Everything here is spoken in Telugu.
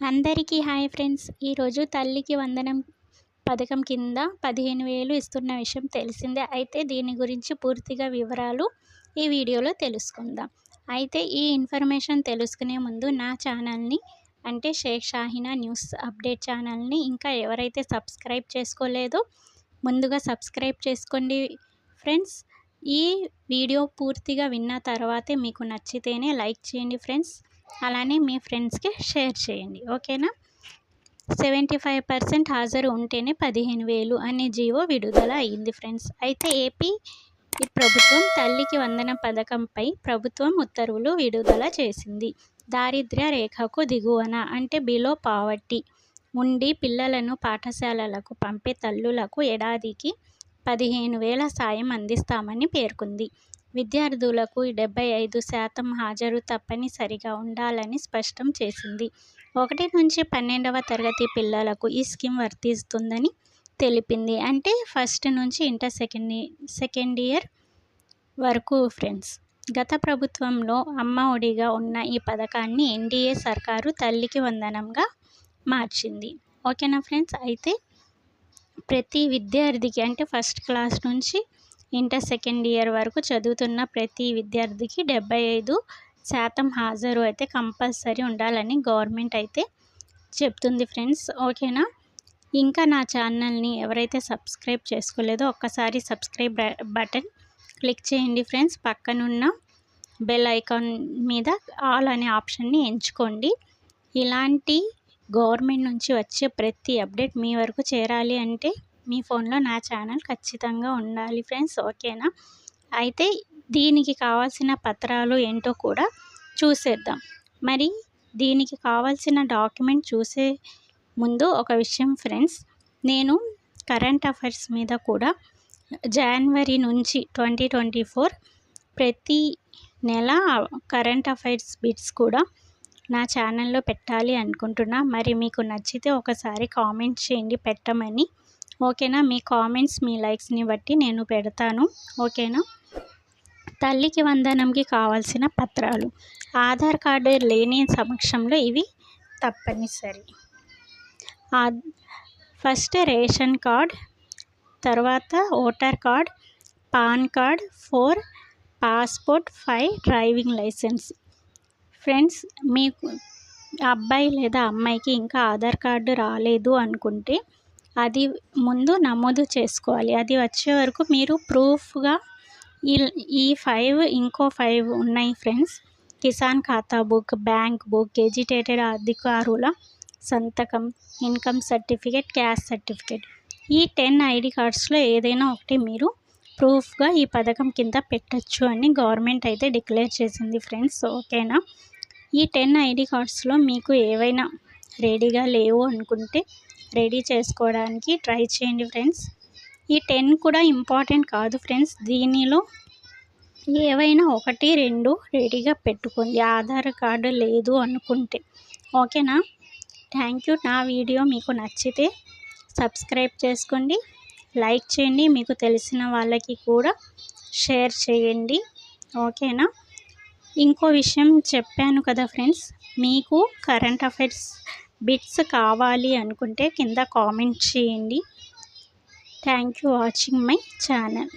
అందరికీ హాయ్ ఫ్రెండ్స్. ఈరోజు తల్లికి వందనం పథకం కింద 15,000 ఇస్తున్న విషయం తెలిసిందే. అయితే దీని గురించి పూర్తిగా వివరాలు ఈ వీడియోలో తెలుసుకుందాం. అయితే ఈ ఇన్ఫర్మేషన్ తెలుసుకునే ముందు నా ఛానల్ని అంటే షేక్ షాహీనా న్యూస్ అప్డేట్ ఛానల్ని ఇంకా ఎవరైతే సబ్స్క్రైబ్ చేసుకోలేదో ముందుగా సబ్స్క్రైబ్ చేసుకోండి ఫ్రెండ్స్. ఈ వీడియో పూర్తిగా విన్న తర్వాతే మీకు నచ్చితేనే లైక్ చేయండి ఫ్రెండ్స్. అలానే మీ ఫ్రెండ్స్కి షేర్ చేయండి, ఓకేనా. 75% హాజరు ఉంటేనే 15,000 అనే జీవో విడుదల అయ్యింది ఫ్రెండ్స్. అయితే ఏపీ ప్రభుత్వం తల్లికి వందనం పథకంపై ప్రభుత్వం ఉత్తర్వులు విడుదల చేసింది. దారిద్ర్య రేఖకు దిగువన అంటే బిలో పావర్టీ ఉండి పిల్లలను పాఠశాలలకు పంపే తల్లులకు ఏడాదికి 15,000 సాయం అందిస్తామని పేర్కొంది. విద్యార్థులకు 75% హాజరు తప్పనిసరిగా ఉండాలని స్పష్టం చేసింది. 1 నుంచి 12వ తరగతి పిల్లలకు ఈ స్కీమ్ వర్తిస్తుందని తెలిపింది. అంటే ఫస్ట్ నుంచి ఇంటర్ సెకండ్ ఇయర్ వరకు ఫ్రెండ్స్. గత ప్రభుత్వంలో అమ్మ ఒడిగా ఉన్న ఈ పథకాన్ని ఎన్డీఏ సర్కారు తల్లికి వందనంగా మార్చింది, ఓకేనా ఫ్రెండ్స్. అయితే ప్రతి విద్యార్థికి అంటే ఫస్ట్ క్లాస్ నుంచి ఇంటర్ సెకండ్ ఇయర్ వరకు చదువుతున్న ప్రతి విద్యార్థికి 75% హాజరు అయితే కంపల్సరీ ఉండాలని గవర్నమెంట్ అయితే చెప్తుంది ఫ్రెండ్స్, ఓకేనా. ఇంకా నా ఛానల్ని ఎవరైతే సబ్స్క్రైబ్ చేసుకోలేదో ఒక్కసారి సబ్స్క్రైబ్ బటన్ క్లిక్ చేయండి ఫ్రెండ్స్. పక్కనున్న బెల్ ఐకాన్ మీద ఆల్ అనే ఆప్షన్ని ఎంచుకోండి. ఇలాంటి గవర్నమెంట్ నుంచి వచ్చే ప్రతి అప్డేట్ మీ వరకు చేరాలి అంటే మీ ఫోన్లో నా ఛానల్ ఖచ్చితంగా ఉండాలి ఫ్రెండ్స్, ఓకేనా. అయితే దీనికి కావాల్సిన పత్రాలు ఏంటో కూడా చూసేద్దాం. మరి దీనికి కావాల్సిన డాక్యుమెంట్ చూసే ముందు ఒక విషయం ఫ్రెండ్స్, నేను కరెంట్ అఫైర్స్ మీద కూడా జనవరి నుంచి 2024 ప్రతి నెల కరెంట్ అఫైర్స్ బిట్స్ కూడా నా ఛానల్లో పెట్టాలి అనుకుంటున్నా. మరి మీకు నచ్చితే ఒకసారి కామెంట్ చేయండి పెట్టమని, ఓకేనా. మీ కామెంట్స్ మీ లైక్స్ని బట్టి నేను పెడతాను, ఓకేనా. తల్లికి వందనంకి కావాల్సిన పత్రాలు. ఆధార్ కార్డు లేని సమక్షంలో ఇవి తప్పనిసరి. ఫస్ట్ రేషన్ కార్డ్, తర్వాత voter card, PAN card, 4 passport, 5 driving licence. Friends, మీకు అబ్బాయి లేదా అమ్మాయికి ఇంకా ఆధార్ కార్డు రాలేదు అనుకుంటే అది ముందు నమోదు చేసుకోవాలి. అది వచ్చే వరకు మీరు ప్రూఫ్గా ఈ 5 ఇంకో 5 ఉన్నాయి ఫ్రెండ్స్. కిసాన్ ఖాతా బుక్, బ్యాంక్ బుక్, ఎడ్యుకేటెడ్ అధికారుల సంతకం, ఇన్కమ్ సర్టిఫికేట్, క్యాస్ట్ సర్టిఫికేట్. ఈ 10 ఐడి కార్డ్స్లో ఏదైనా ఒకటి మీరు ప్రూఫ్గా ఈ పథకం కింద పెట్టచ్చు అని గవర్నమెంట్ అయితే డిక్లేర్ చేసింది ఫ్రెండ్స్, ఓకేనా. ఈ 10 ఐడి కార్డ్స్లో మీకు ఏవైనా రెడీగా లేవు అనుకుంటే రెడీ చేసుకోవడానికి ట్రై చేయండి ఫ్రెండ్స్. ఈ 10 కూడా ఇంపార్టెంట్ కాదు ఫ్రెండ్స్. దీనిలో ఏవైనా 1, 2 రెడీగా పెట్టుకోండి ఆధార్ కార్డు లేదు అనుకుంటే, ఓకేనా. Thank you. నా వీడియో మీకు నచ్చితే సబ్స్క్రైబ్ చేసుకోండి, లైక్ చేయండి, మీకు తెలిసిన వాళ్ళకి కూడా షేర్ చేయండి, ఓకేనా. ఇంకో విషయం చెప్పాను కదా ఫ్రెండ్స్, మీకు కరెంట్ అఫైర్స్ బిట్స్ కావాలి అనుకుంటే కింద కామెంట్ చేయండి. Thank you watching my channel.